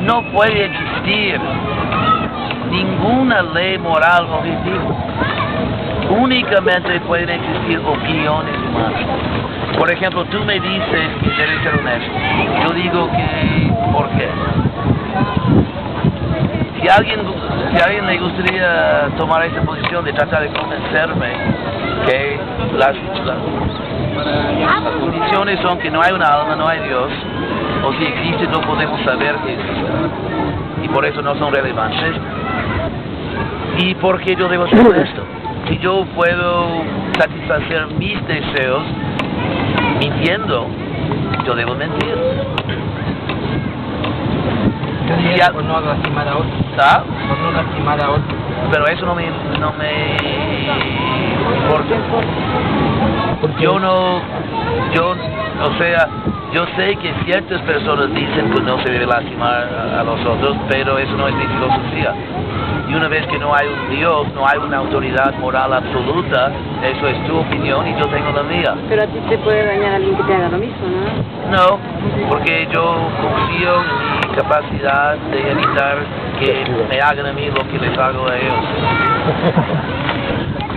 no puede existir ninguna ley moral objetiva. Únicamente pueden existir opiniones humanas. Por ejemplo, tú me dices que debes ser honesto. Yo digo que, ¿por qué? Si a alguien le gustaría tomar esa posición de tratar de convencerme que las condiciones son que no hay una alma, no hay Dios, o si existe no podemos saber que existe, y por eso no son relevantes, ¿y por qué yo debo ser honesto? Si yo puedo satisfacer mis deseos mintiendo, yo debo mentir. Por no lastimar a otro. ¿Ah? Por no lastimar a otro. Pero eso no me importa. Yo sé que ciertas personas dicen que no se debe lastimar a los otros, pero eso no es mi filosofía. Y una vez que no hay un Dios, no hay una autoridad moral absoluta, eso es tu opinión y yo tengo la mía. Pero a ti te puede dañar a alguien que te haga lo mismo, ¿no? No, porque yo confío en mi capacidad de evitar que me hagan a mí lo que les hago a ellos.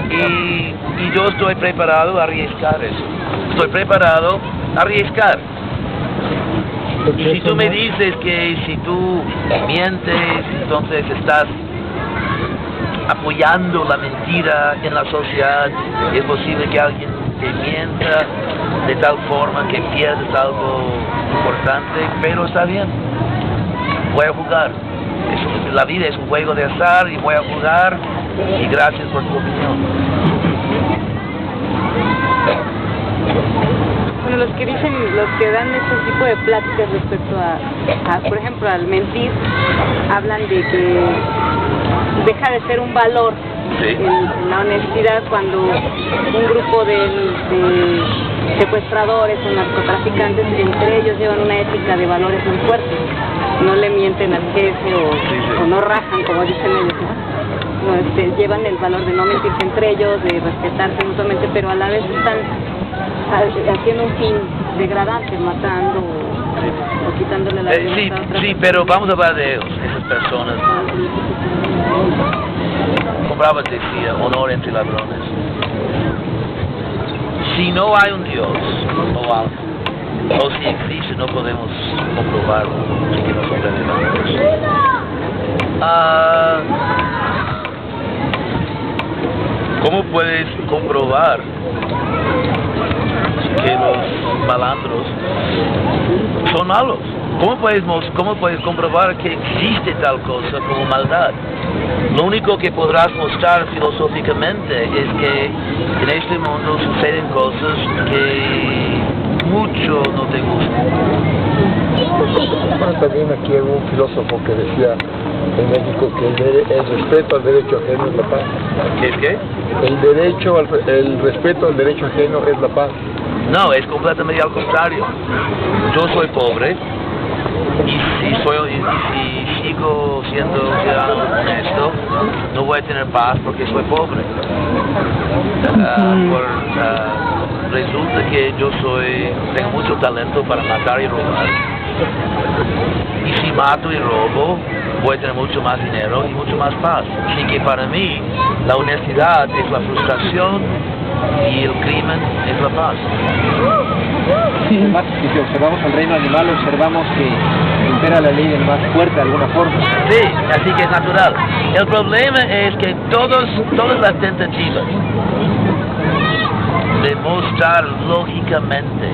Y yo estoy preparado a arriesgar eso. Estoy preparado a arriesgar. Y si tú me dices que si tú mientes, entonces estás apoyando la mentira en la sociedad, es posible que alguien te mienta de tal forma que pierdas algo importante, pero está bien, voy a jugar. La vida es un juego de azar y voy a jugar, y gracias por tu opinión. Bueno, los que dan este tipo de pláticas respecto a, por ejemplo, al mentir, hablan de que deja de ser un valor en la honestidad cuando un grupo de secuestradores o narcotraficantes, entre ellos llevan una ética de valores muy fuerte. No le mienten al jefe o no rajan, como dicen ellos, ¿no? Llevan el valor de no mentirse entre ellos, de respetarse mutuamente, pero a la vez están haciendo un fin degradante, matando o quitándole la vida a otra. Sí, pero vamos a hablar de ellos, esas personas. Como Brabant decía, honor entre ladrones. Si no hay un Dios o algo, o si existe, no podemos comprobarlo, así que no son relevantes. ¿Cómo puedes comprobar que los malandros son malos? ¿Cómo puedes comprobar que existe tal cosa como maldad? Lo único que podrás mostrar filosóficamente es que en este mundo suceden cosas que mucho no te gustan. Bueno, también aquí hay un filósofo que decía en México que el respeto al derecho ajeno es la paz. ¿Qué es qué? El respeto al derecho ajeno es la paz. No, es completamente al contrario. Yo soy pobre y si sigo siendo ciudadano honesto, no voy a tener paz porque soy pobre. Resulta que yo tengo mucho talento para matar y robar. Y si mato y robo, voy a tener mucho más dinero y mucho más paz. Así que para mí, la honestidad es la frustración y el crimen es la paz. Sí, además, si observamos el reino animal, observamos que impera la ley del más fuerte de alguna forma. Sí, así que es natural. El problema es que todas las tentativas de mostrar lógicamente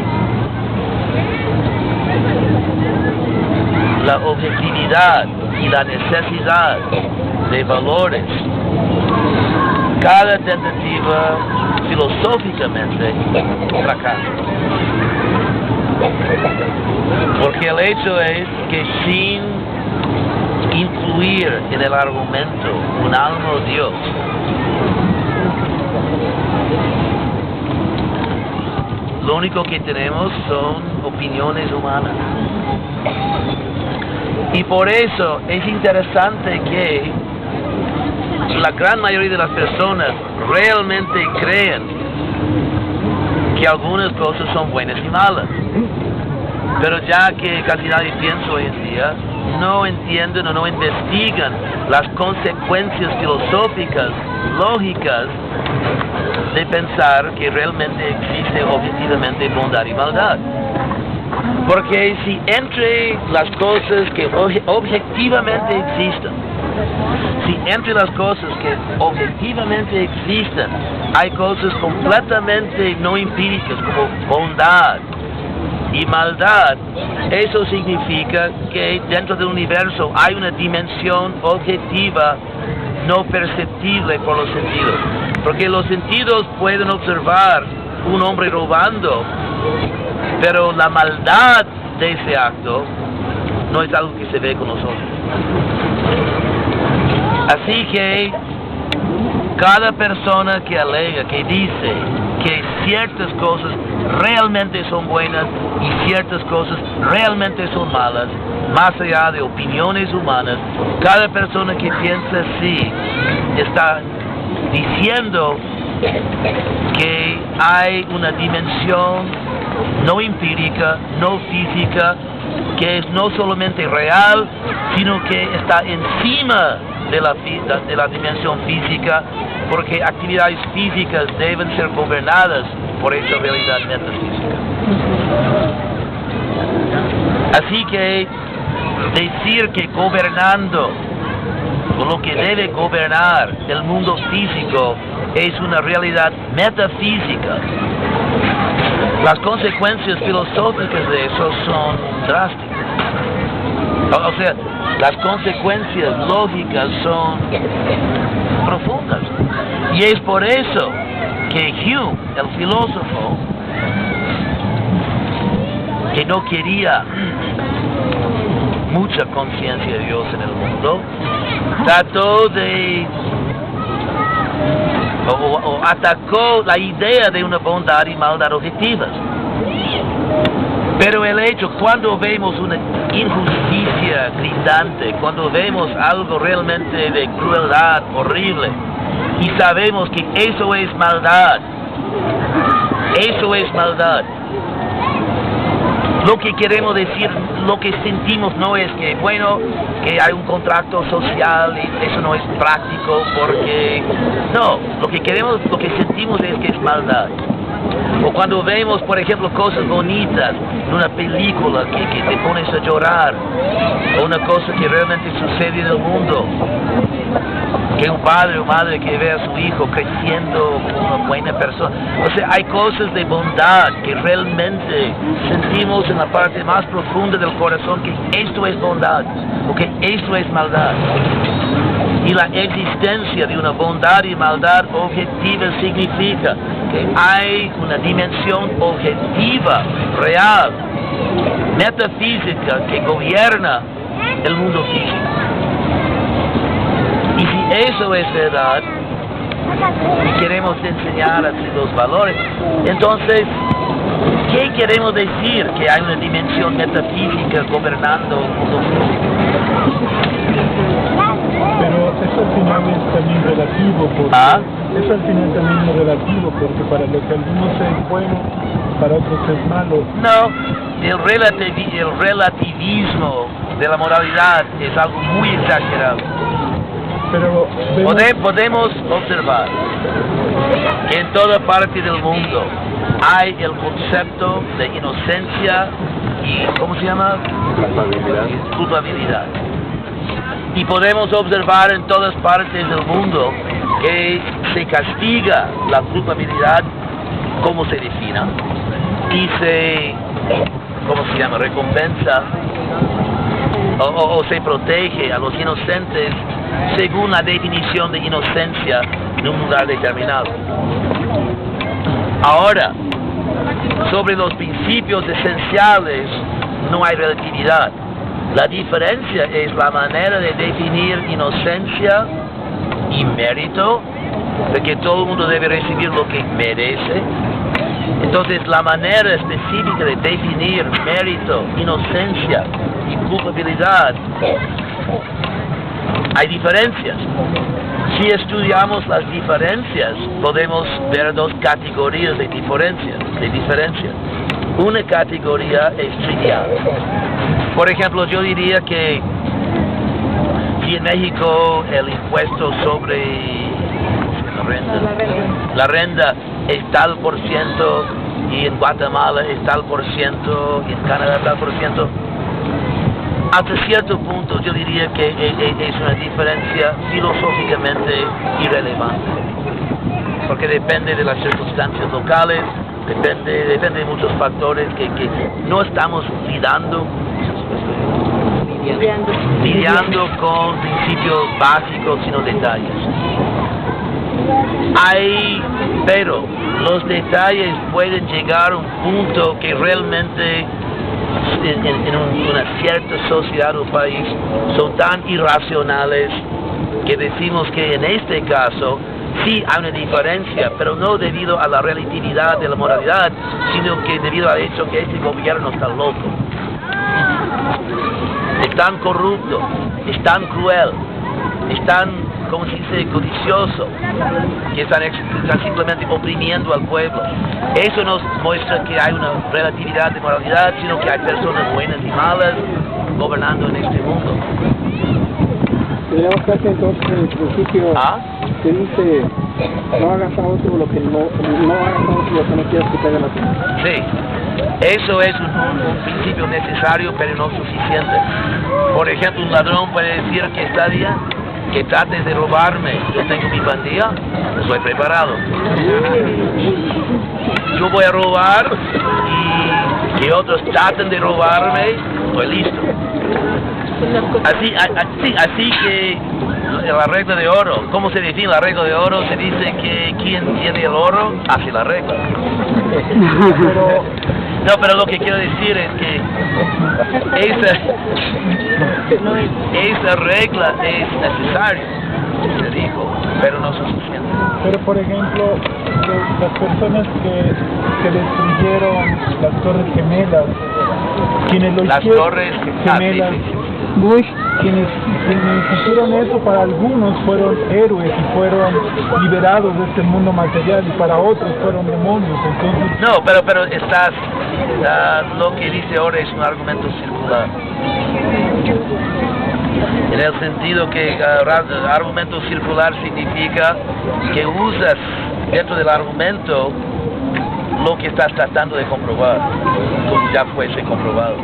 la objetividad y la necesidad de valores, cada tentativa filosóficamente fracasa. Porque el hecho es que sin incluir en el argumento un alma o Dios, lo único que tenemos son opiniones humanas. Y por eso es interesante que la gran mayoría de las personas realmente creen que algunas cosas son buenas y malas. Pero ya que casi nadie piensa hoy en día, no entienden o no investigan las consecuencias filosóficas, lógicas, de pensar que realmente existe objetivamente bondad y maldad. Porque si entre las cosas que objetivamente existen, si entre las cosas que objetivamente existen hay cosas completamente no empíricas como bondad y maldad, eso significa que dentro del universo hay una dimensión objetiva no perceptible por los sentidos. Porque los sentidos pueden observar un hombre robando, pero la maldad de ese acto no es algo que se ve con los ojos. Así que cada persona que alega, que dice que ciertas cosas realmente son buenas y ciertas cosas realmente son malas, más allá de opiniones humanas, cada persona que piensa así está diciendo que hay una dimensión no empírica, no física, que es no solamente real, sino que está encima de la dimensión física, porque actividades físicas deben ser gobernadas por esa realidad metafísica. Así que decir que gobernando o lo que debe gobernar el mundo físico es una realidad metafísica, las consecuencias filosóficas de eso son drásticas. O sea, las consecuencias lógicas son profundas. Y es por eso que Hume, el filósofo, que no quería mucha conciencia de Dios en el mundo, trató de o atacó la idea de una bondad y maldad objetivas. Pero el hecho, cuando vemos una injusticia gritante, cuando vemos algo realmente de crueldad horrible, y sabemos que eso es maldad, lo que queremos decir, lo que sentimos no es que, bueno, que hay un contrato social y eso no es práctico, porque no, lo que sentimos es que es maldad. O cuando vemos, por ejemplo, cosas bonitas en una película que te pones a llorar, o una cosa que realmente sucede en el mundo, que un padre o madre que ve a su hijo creciendo como una buena persona. O sea, hay cosas de bondad que realmente sentimos en la parte más profunda del corazón, que esto es bondad, o que esto es maldad. Y la existencia de una bondad y maldad objetiva significa que hay una dimensión objetiva, real, metafísica, que gobierna el mundo físico. Y si eso es verdad, y queremos enseñar así los valores, entonces, ¿qué queremos decir? Que hay una dimensión metafísica gobernando el mundo físico. Pero eso al final es también relativo, porque eso al final también es relativo, porque para lo que algunos es bueno, para otros es malo. No, el relativismo de la moralidad es algo muy exagerado. Pero podemos observar que en toda parte del mundo hay el concepto de inocencia y, ¿cómo se llama? Culpabilidad. Y podemos observar en todas partes del mundo que se castiga la culpabilidad, como se defina, y se, ¿cómo se llama?, recompensa o se protege a los inocentes según la definición de inocencia en un lugar determinado. Ahora, sobre los principios esenciales no hay relatividad. La diferencia es la manera de definir inocencia y mérito, de que todo el mundo debe recibir lo que merece. Entonces, la manera específica de definir mérito, inocencia y culpabilidad, hay diferencias. Si estudiamos las diferencias, podemos ver dos categorías de diferencias. Una categoría es trivial. Por ejemplo, yo diría que en México el impuesto sobre la renta es tal por ciento, y en Guatemala es tal por ciento, y en Canadá tal por ciento. Hasta cierto punto yo diría que es una diferencia filosóficamente irrelevante, porque depende de las circunstancias locales, depende de muchos factores que no estamos lidiando con principios básicos, sino detalles. Pero los detalles pueden llegar a un punto que realmente en una cierta sociedad o país son tan irracionales que decimos que en este caso sí hay una diferencia, pero no debido a la relatividad de la moralidad, sino que debido al hecho que este gobierno está loco, es tan corrupto, es tan cruel, es tan, como se dice, codicioso, que están simplemente oprimiendo al pueblo. Eso nos muestra que hay una relatividad de moralidad, sino que hay personas buenas y malas gobernando en este mundo. Tenemos casi entonces en el principio que dice, no hagas a otro lo que no hagas a otro lo que no quieras que te haga la pena. Sí. Eso es un principio necesario, pero no suficiente. Por ejemplo, un ladrón puede decir que está bien, que trates de robarme, yo tengo mi pandilla, estoy preparado. Yo voy a robar y que otros traten de robarme, estoy listo. Así que la regla de oro, ¿cómo se define la regla de oro? Se dice que quien tiene el oro hace la regla. No, pero lo que quiero decir es que esa regla es necesaria, se dijo, pero no suficiente. Pero por ejemplo, las personas que destruyeron las Torres Gemelas, quienes lo hicieron, Torres Gemelas, quienes hicieron eso, para algunos fueron héroes y fueron liberados de este mundo material, y para otros fueron demonios. Entonces, no, pero lo que dice ahora es un argumento circular, en el sentido que argumento circular significa que usas dentro del argumento lo que estás tratando de comprobar, como ya fuese comprobado.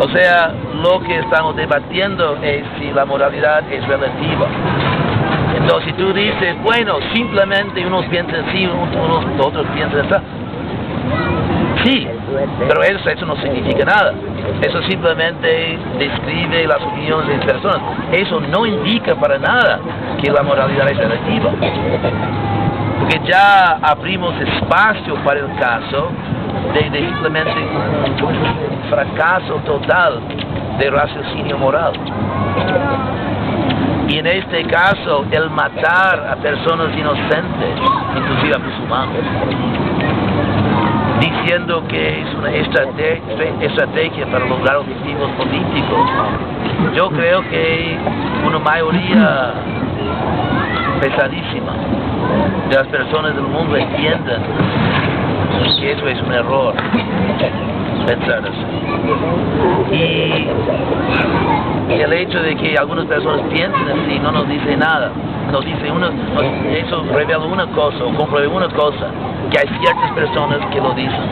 O sea, lo que estamos debatiendo es si la moralidad es relativa. Entonces, si tú dices, bueno, simplemente unos piensan así, otros piensan así. Sí, pero eso no significa nada. Eso simplemente describe las opiniones de las personas. Eso no indica para nada que la moralidad es relativa. Porque ya abrimos espacio para el caso de simplemente un fracaso total de raciocinio moral. Y en este caso, el matar a personas inocentes, inclusive a musulmanes, diciendo que es una estrategia para lograr objetivos políticos, yo creo que una mayoría pesadísima de las personas del mundo entienden que eso es un error, pensar así. Y el hecho de que algunas personas piensen así no nos dice nada. Nos dice eso revela una cosa o comprueba una cosa, que hay ciertas personas que lo dicen.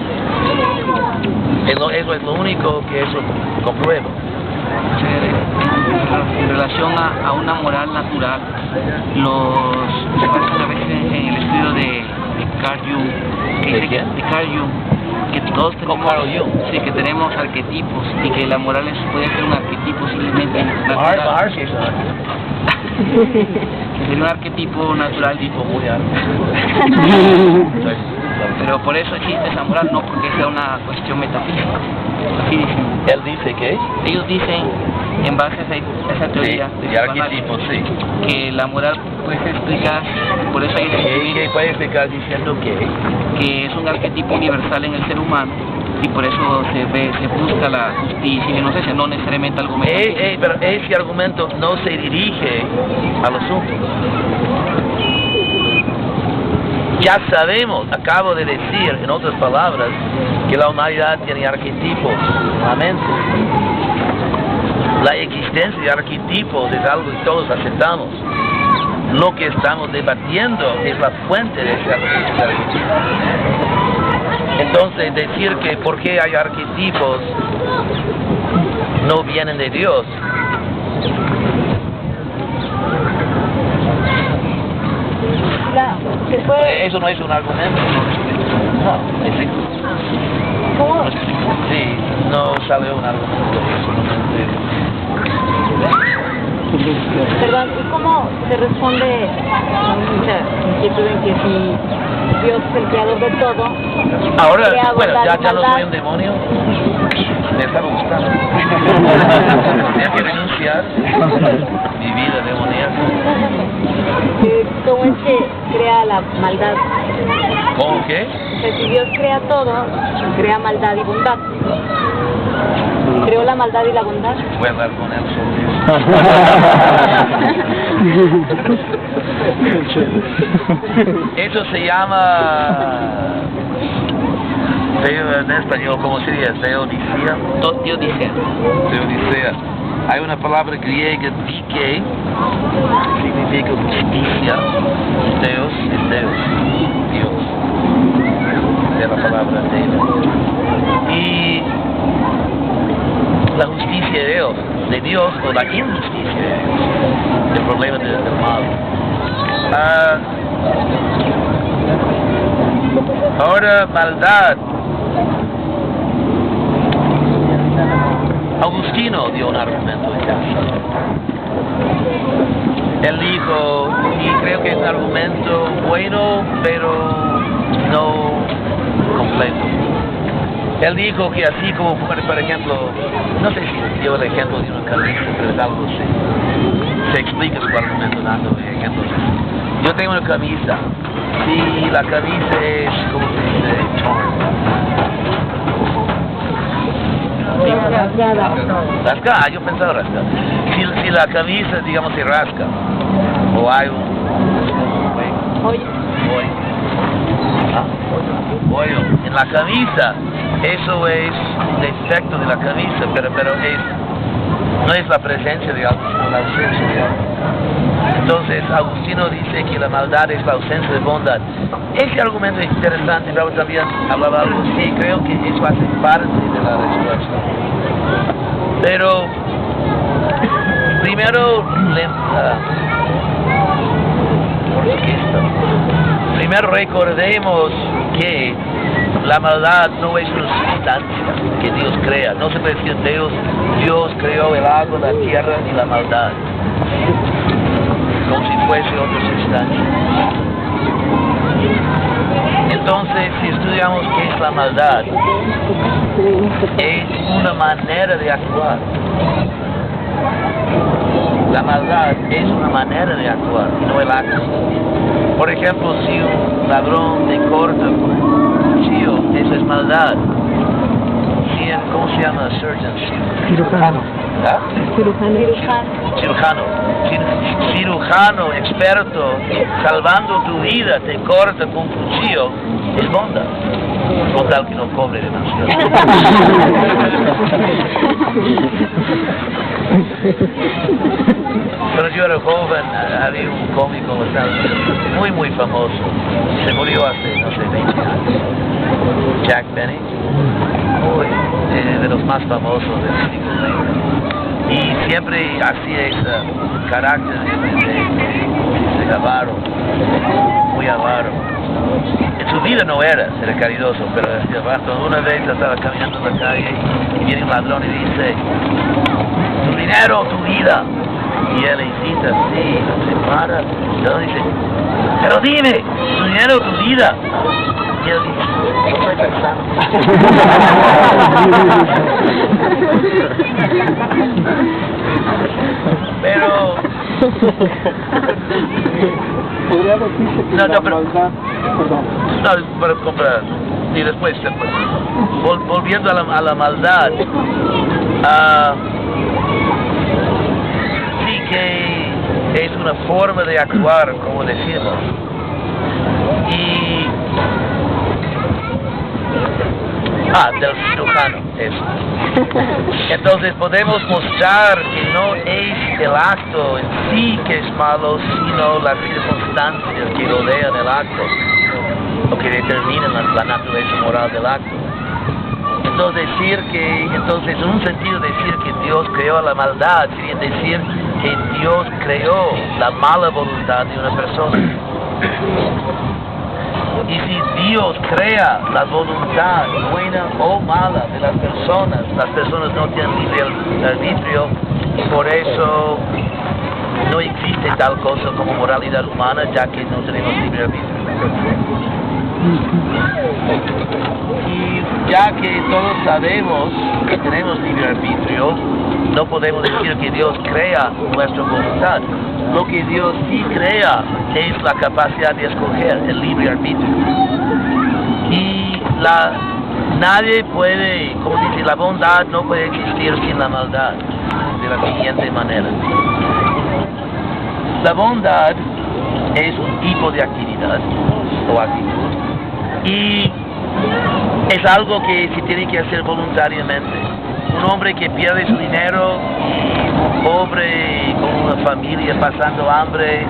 Eso es lo único que eso comprueba. En relación a una moral natural, se basa a veces en el estudio de Carl Jung, de Carl Jung, que todos tenemos, sí, que tenemos arquetipos y que la moral puede ser un arquetipo simplemente natural. Es un arquetipo natural, tipo muy alto. Pero por eso existe esa moral, no porque sea una cuestión metafísica. Así dicen. Él dice que ellos dicen, en base a esa teoría de arquetipos, que la moral puede ser explicada, por eso hay que puede explicar diciendo que es un arquetipo universal en el ser humano, y por eso se busca la justicia y inocencia, no necesariamente algo metafísico. Pero ese argumento no se dirige al asunto. Ya sabemos, acabo de decir, en otras palabras, que la humanidad tiene arquetipos, la mente. La existencia de arquetipos es algo que todos aceptamos. Lo que estamos debatiendo es la fuente de ese arquetipo. Entonces, decir que por qué hay arquetipos no vienen de Dios. Eso no es un argumento. No, es decir, ¿Cómo? sí, no sale un argumento. Perdón, ¿y cómo se responde a mucha inquietud en que si Dios es el creador de todo, Ahora, crea bueno, bondad y ya no maldad? soy un demonio. Me está gustando. Tengo que renunciar mi vida demoníaca. ¿Cómo es que crea la maldad? ¿Cómo qué? O sea, si Dios crea todo, crea maldad y bondad. ¿Creó la maldad y la bondad? Voy a hablar con él sobre eso. Eso se llama... en español, ¿cómo sería? Teodicea. Teodicea. Teodicea. Hay una palabra griega, dike, significa justicia. Deus es Deus. Dios. De la palabra Deus. Y la justicia de Dios o la injusticia de Dios, el problema del mal. Ahora, maldad. Agustino dio un argumento interesante. Él dijo, y creo que es un argumento bueno, pero no completo. Él dijo que así como, por ejemplo, no sé si dio el ejemplo de una camisa, pero es algo así. Se explica su argumento dando ejemplos. Yo tengo una camisa. Si la camisa es, ¿cómo se dice? Rascada, yo pensaba rascar. Si la camisa, digamos, se rasca, o hay un hoyo en la camisa, eso es un defecto de la camisa, pero no es la presencia de algo, sino la ausencia de algo. Entonces, Agustino dice que la maldad es la ausencia de bondad. Ese argumento es interesante, pero también hablaba algo así, creo que eso hace parte de la respuesta. Pero, primero, primero recordemos que la maldad no es una sustancia que Dios crea. No se puede decir Dios creó el agua, la tierra y la maldad, como si fuese otra sustancia. Entonces, si estudiamos qué es la maldad, es una manera de actuar. La maldad es una manera de actuar, no el acto. Por ejemplo, si un ladrón te corta con un cuchillo, eso es maldad. Si ¿cómo se llama? Cirujano. ¿Ah? Cirujano experto, salvando tu vida, te corta con un cuchillo, es bondad. Con tal que no cobre demasiado. Cuando yo era joven, había un cómico bastante, muy famoso. Se murió hace, no sé, 20 años. Jack Benny. De los más famosos del siglo XX. Y siempre hacía ese carácter de avaro, muy avaro. En su vida no era caridoso, pero una vez estaba caminando en la calle y viene un ladrón y dice, tu dinero, tu vida. Y él insiste así, se para, y luego dice, pero dime, tu dinero, tu vida. Y él dice, no estoy pensando. Pero... podría decirse que No, la pero- maldad, perdón, No, para comprar. Y después, volviendo a la maldad, sí que es una forma de actuar, como decimos. Y Del cirujano, eso. Entonces podemos mostrar que no es el acto en sí que es malo, sino las circunstancias que rodean el acto, o que determinan la naturaleza moral del acto. Entonces en un sentido decir que Dios creó la maldad sería decir que Dios creó la mala voluntad de una persona. Y si Dios crea la voluntad buena o mala de las personas no tienen libre arbitrio, y por eso no existe tal cosa como moralidad humana, ya que no tenemos libre arbitrio. Y ya que todos sabemos que tenemos libre arbitrio, no podemos decir que Dios crea nuestra voluntad. Lo que Dios sí crea es la capacidad de escoger, el libre arbitrio. Y nadie puede, como dice, la bondad no puede existir sin la maldad, de la siguiente manera. La bondad es un tipo de actividad o actitud, y es algo que se tiene que hacer voluntariamente. Un hombre que pierde su dinero, y un pobre con una familia pasando hambre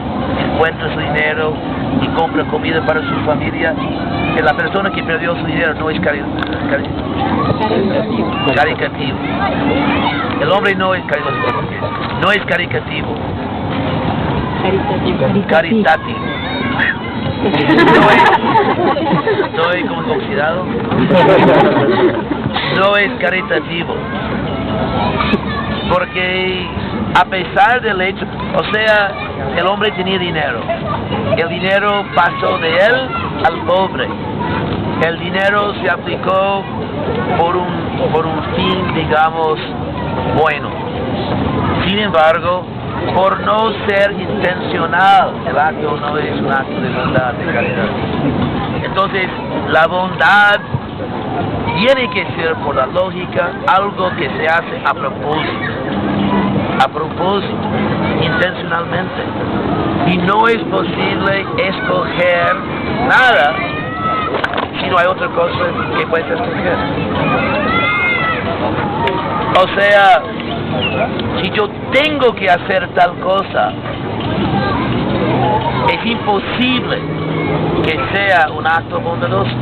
encuentra su dinero y compra comida para su familia, que la persona que perdió su dinero no es caricativo. El hombre no es caricativo. Caritativo. Estoy como oxidado. No es caritativo, porque a pesar del hecho, o sea, el hombre tenía dinero, el dinero pasó de él al pobre, el dinero se aplicó por un fin, digamos, bueno. Sin embargo, por no ser intencional, el acto no es un acto de bondad, de caridad. Entonces, la bondad tiene que ser, por la lógica, algo que se hace a propósito, intencionalmente. Y no es posible escoger nada si no hay otra cosa que puedes escoger. O sea, si yo tengo que hacer tal cosa, es imposible que sea un acto bondadoso.